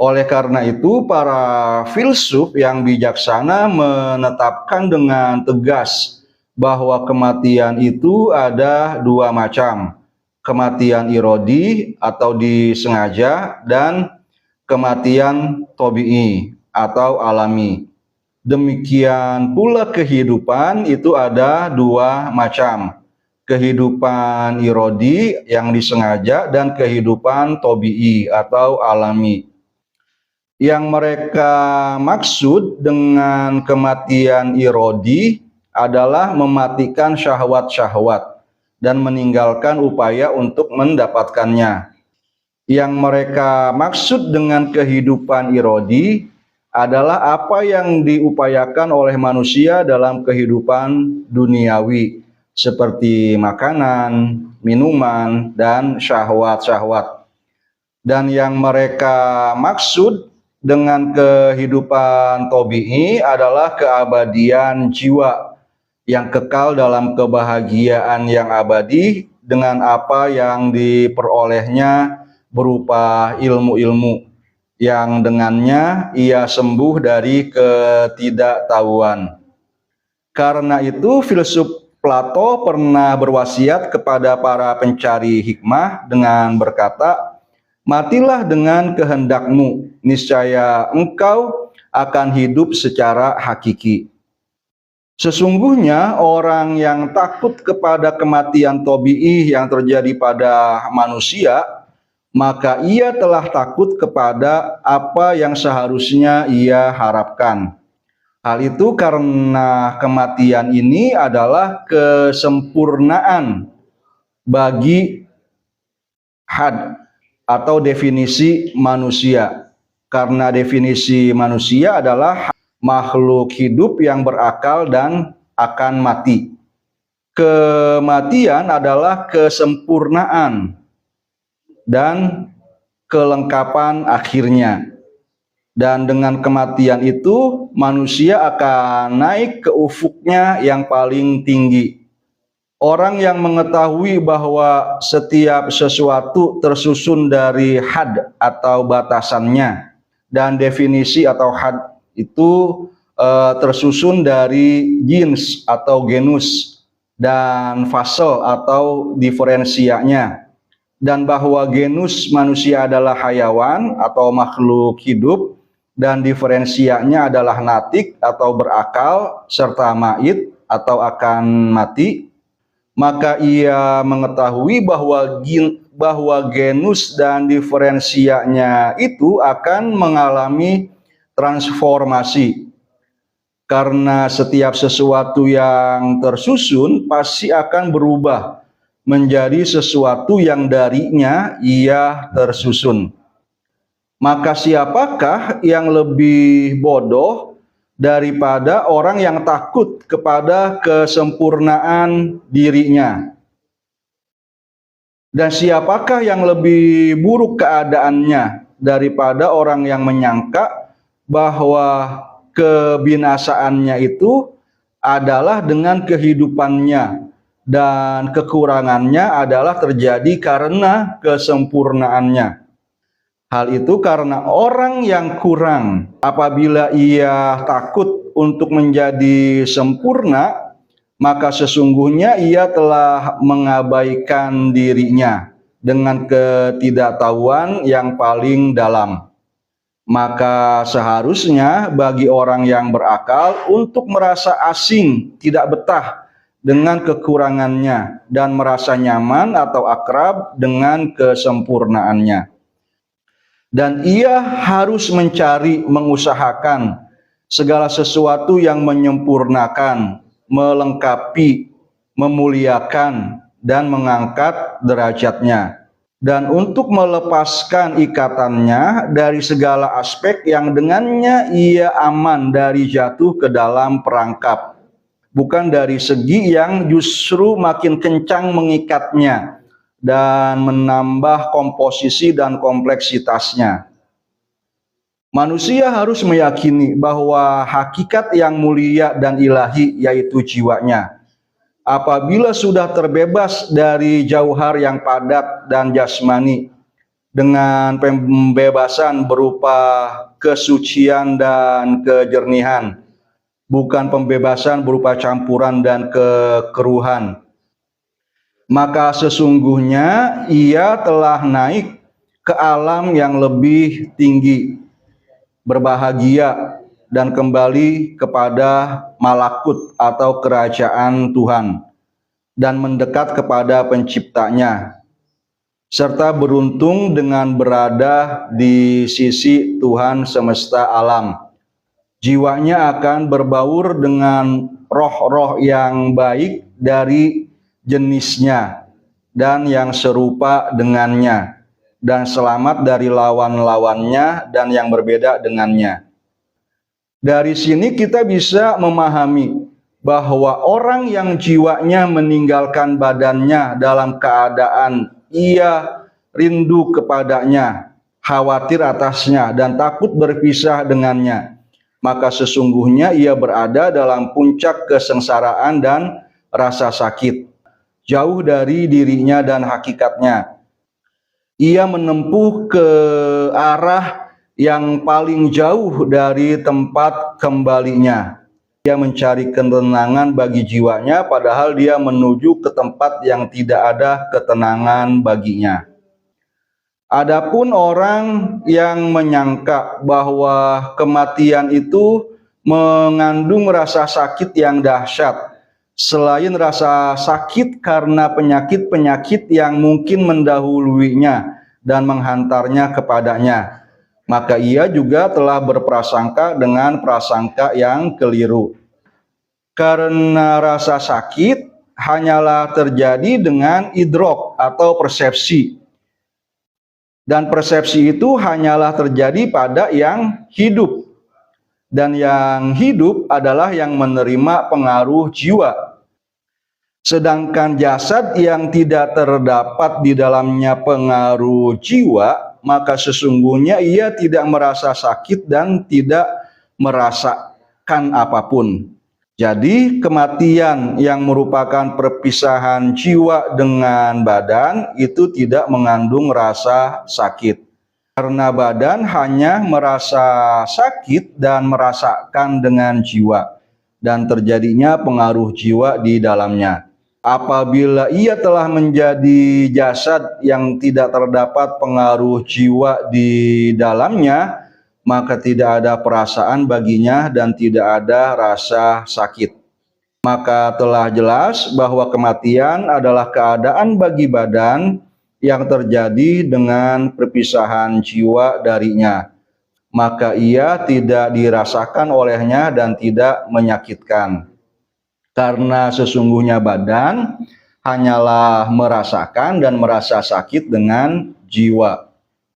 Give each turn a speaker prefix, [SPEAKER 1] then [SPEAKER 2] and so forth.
[SPEAKER 1] Oleh karena itu, para filsuf yang bijaksana menetapkan dengan tegas bahwa kematian itu ada dua macam. Kematian irodi atau disengaja dan kematian tobi'i atau alami. Demikian pula kehidupan itu ada dua macam. Kehidupan irodi yang disengaja dan kehidupan tobi'i atau alami. Yang mereka maksud dengan kematian irodi adalah mematikan syahwat-syahwat dan meninggalkan upaya untuk mendapatkannya. Yang mereka maksud dengan kehidupan irodi adalah apa yang diupayakan oleh manusia dalam kehidupan duniawi, seperti makanan, minuman, dan syahwat-syahwat. Dan yang mereka maksud dengan kehidupan tobi'i adalah keabadian jiwa yang kekal dalam kebahagiaan yang abadi dengan apa yang diperolehnya berupa ilmu-ilmu yang dengannya ia sembuh dari ketidaktahuan. Karena itu filsuf Plato pernah berwasiat kepada para pencari hikmah dengan berkata, "Matilah dengan kehendakmu, niscaya engkau akan hidup secara hakiki." Sesungguhnya orang yang takut kepada kematian tobi'i yang terjadi pada manusia, maka ia telah takut kepada apa yang seharusnya ia harapkan. Hal itu karena kematian ini adalah kesempurnaan bagi had atau definisi manusia. Karena definisi manusia adalah makhluk hidup yang berakal dan akan mati. Kematian adalah kesempurnaan dan kelengkapan akhirnya. Dan dengan kematian itu manusia akan naik ke ufuknya yang paling tinggi. Orang yang mengetahui bahwa setiap sesuatu tersusun dari had atau batasannya, dan definisi atau had itu tersusun dari jins atau genus dan fasel atau diferensianya, dan bahwa genus manusia adalah hayawan atau makhluk hidup dan diferensianya adalah natik atau berakal serta mait atau akan mati, maka ia mengetahui bahwa genus dan diferensianya itu akan mengalami transformasi. Karena setiap sesuatu yang tersusun pasti akan berubah menjadi sesuatu yang darinya ia tersusun. Maka siapakah yang lebih bodoh daripada orang yang takut kepada kesempurnaan dirinya? Dan siapakah yang lebih buruk keadaannya daripada orang yang menyangka bahwa kebinasaannya itu adalah dengan kehidupannya dan kekurangannya adalah terjadi karena kesempurnaannya. Hal itu karena orang yang kurang, apabila ia takut untuk menjadi sempurna, maka sesungguhnya ia telah mengabaikan dirinya dengan ketidaktahuan yang paling dalam. Maka seharusnya bagi orang yang berakal untuk merasa asing, tidak betah dengan kekurangannya, dan merasa nyaman atau akrab dengan kesempurnaannya. Dan ia harus mencari, mengusahakan segala sesuatu yang menyempurnakan, melengkapi, memuliakan, dan mengangkat derajatnya. Dan untuk melepaskan ikatannya dari segala aspek yang dengannya ia aman dari jatuh ke dalam perangkap. Bukan dari segi yang justru makin kencang mengikatnya dan menambah komposisi dan kompleksitasnya. Manusia harus meyakini bahwa hakikat yang mulia dan ilahi yaitu jiwanya, apabila sudah terbebas dari jauhar yang padat dan jasmani dengan pembebasan berupa kesucian dan kejernihan, bukan pembebasan berupa campuran dan kekeruhan. Maka sesungguhnya ia telah naik ke alam yang lebih tinggi, berbahagia, dan kembali kepada malakut atau kerajaan Tuhan, dan mendekat kepada penciptanya, serta beruntung dengan berada di sisi Tuhan semesta alam. Jiwanya akan berbaur dengan roh-roh yang baik dari jenisnya dan yang serupa dengannya, dan selamat dari lawan-lawannya dan yang berbeda dengannya. Dari sini kita bisa memahami bahwa orang yang jiwanya meninggalkan badannya dalam keadaan ia rindu kepadanya, khawatir atasnya, dan takut berpisah dengannya, maka sesungguhnya ia berada dalam puncak kesengsaraan dan rasa sakit, jauh dari dirinya dan hakikatnya. Ia menempuh ke arah yang paling jauh dari tempat kembalinya. Dia mencari ketenangan bagi jiwanya, padahal dia menuju ke tempat yang tidak ada ketenangan baginya. Adapun orang yang menyangka bahwa kematian itu mengandung rasa sakit yang dahsyat, selain rasa sakit karena penyakit-penyakit yang mungkin mendahuluinya dan menghantarnya kepadanya, maka ia juga telah berprasangka dengan prasangka yang keliru. Karena rasa sakit hanyalah terjadi dengan idrok atau persepsi. Dan persepsi itu hanyalah terjadi pada yang hidup. Dan yang hidup adalah yang menerima pengaruh jiwa. Sedangkan jasad yang tidak terdapat di dalamnya pengaruh jiwa, maka sesungguhnya ia tidak merasa sakit dan tidak merasakan apapun. Jadi kematian yang merupakan perpisahan jiwa dengan badan itu tidak mengandung rasa sakit. Karena badan hanya merasa sakit dan merasakan dengan jiwa, dan terjadinya pengaruh jiwa di dalamnya. Apabila ia telah menjadi jasad yang tidak terdapat pengaruh jiwa di dalamnya, maka tidak ada perasaan baginya dan tidak ada rasa sakit. Maka telah jelas bahwa kematian adalah keadaan bagi badan yang terjadi dengan perpisahan jiwa darinya. Maka ia tidak dirasakan olehnya dan tidak menyakitkan. Karena sesungguhnya badan hanyalah merasakan dan merasa sakit dengan jiwa.